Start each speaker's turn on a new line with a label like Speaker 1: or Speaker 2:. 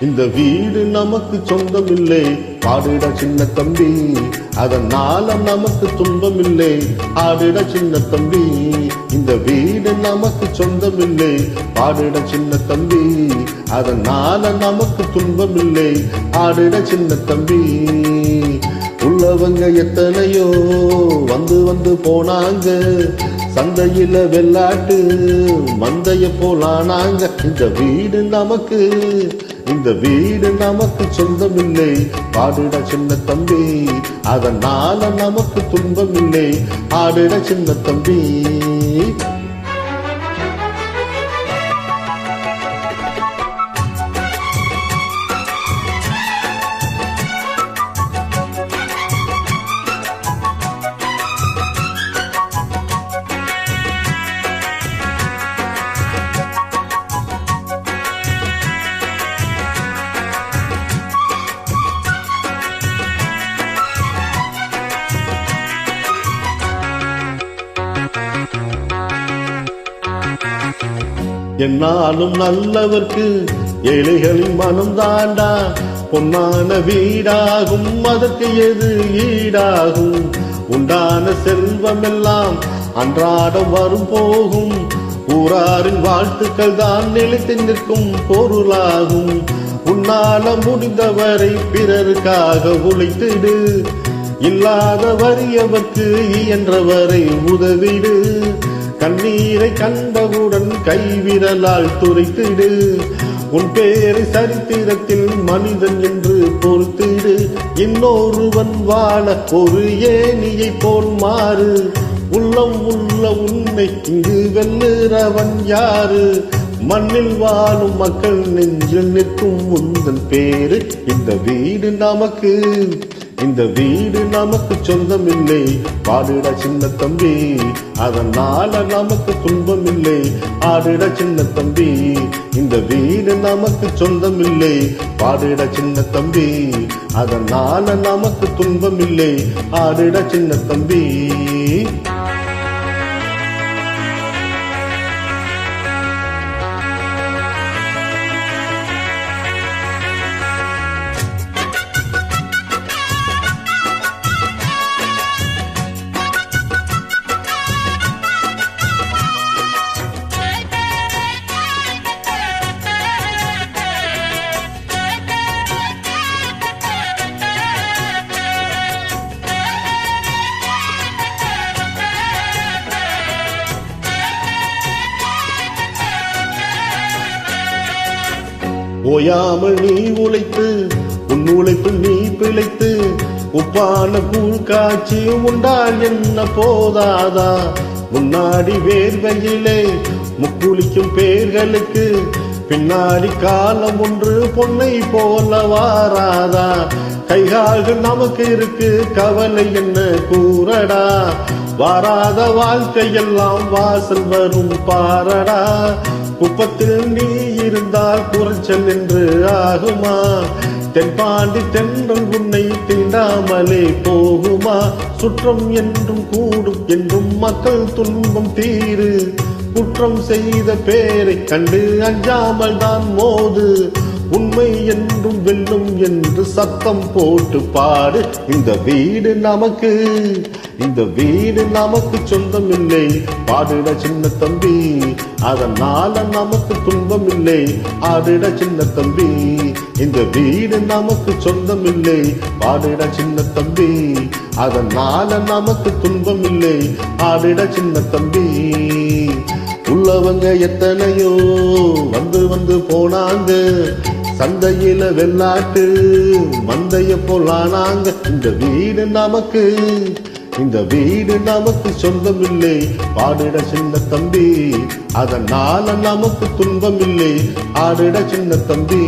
Speaker 1: இந்த வீடு நமக்கு சொந்தம் இல்லை, பாடிட சின்ன தம்பி. அதனால நமக்கு துன்பம் இல்லை, ஆடிட சின்ன தம்பி. இந்த வீடு நமக்கு சொந்தம் இல்லை, பாடிட சின்ன தம்பி. அதனால நமக்கு துன்பம் இல்லை, ஆடிட சின்ன தம்பி. உள்ளவங்க எத்தனையோ வந்து வந்து போனாங்க, சந்தையில வெள்ளாட்டு மந்தைய போலானாங்க. இந்த வீடு நமக்கு சொந்தம் இல்லை, பாடிட சின்ன தம்பி. அதனால நமக்கு துன்பம் இல்லை, ஆடிட சின்ன தம்பி. என்னாலும் நல்லவர்க்கு ஏழைகளின் மனம் தாண்டா பொன்னான வீடாகும், அதற்கு எது ஈடாகும்? உண்டான செல்வமெல்லாம் அன்றாடம் வரும் போகும், ஊராரின் வாழ்த்துக்கள் தான் நிலைத்து நிற்கும் பொருளாகும். உன்னால முடிந்தவரை பிறருக்காக உழைத்திடு, இல்லாத வறியவர்க்கு இயன்றவரை உதவிடு. கண்ணீரை கண்டவுடன் கைவிரலால் துரைத்திடு, உன் பேரை சரித்திரத்தில் மனிதன் என்று பொறுத்திடு. இன்னொருவன் வாழ ஒரு ஏணியை போல் மாறு, உள்ளம் உள்ள உன்னை இங்கு வெல்லுறவன் யாரு? மண்ணில் வாழும் மக்கள் நெஞ்சில் நிற்கும் உந்தன் பேரு. இந்த வீடு நமக்கு சொந்தம் இல்லை, பாடிட சின்ன தம்பி. அதனால நமக்கு துன்பம் இல்லை, ஆடிட சின்ன தம்பி. இந்த வீடு நமக்கு சொந்தம் இல்லை, பாடிட சின்ன தம்பி. அதனால நமக்கு துன்பம் இல்லை, ஆடிட சின்ன தம்பி. ஓயாமல் நீ உழைத்து, உன் உழைப்பு நீ பிழைத்து, உப்பான கூழ் காட்சி உண்டால் என்ன போதாதா? முன்னாடி வேர்வையிலே முக்குளிக்கும் பேர்களுக்கு பின்னாடி காலம் ஒன்று பொன்னை போல வாராதா? கைகால்கள் நமக்கு இருக்கு, கவலை என்ன கூறடா? வாராத வாழ்க்கையெல்லாம் வாசல் வரும் பாரடா. குப்பத்தில் நீ இருந்தால் குறைச்சல் என்று ஆகுமா? தென்பாண்டி தென்றல் உன்னை தீண்டாமலே போகுமா? சுற்றம் என்றும் கூடும் என்றும் மக்கள் துன்பம் தீரு, குற்றம் செய்த பேரை கண்டு அஞ்சாமல் தான் மோது. உண்மை என்றும் வெல்லும் என்று சத்தம் போட்டு பாடு. இந்த வீடு நமக்கு சொந்தம் இல்லை, பாடிட சின்ன தம்பி. அதனால நமக்கு துன்பம் இல்லை, ஆடிட சின்ன தம்பி. இந்த வீடு நமக்கு சொந்தம் இல்லை, பாடிட சின்ன தம்பி. அதனால நமக்கு துன்பம் இல்லை, ஆடிட சின்ன தம்பி. உள்ளவங்க எத்தனையோ வந்து வந்து போனாங்க, சந்தையில வெள்ளாட்டு மந்தைய போலானாங்க. இந்த வீடு நமக்கு சொந்தம் இல்லை, பாடிட சின்ன தம்பி. அதனால நமக்கு துன்பம் இல்லை, ஆடிட சின்ன தம்பி.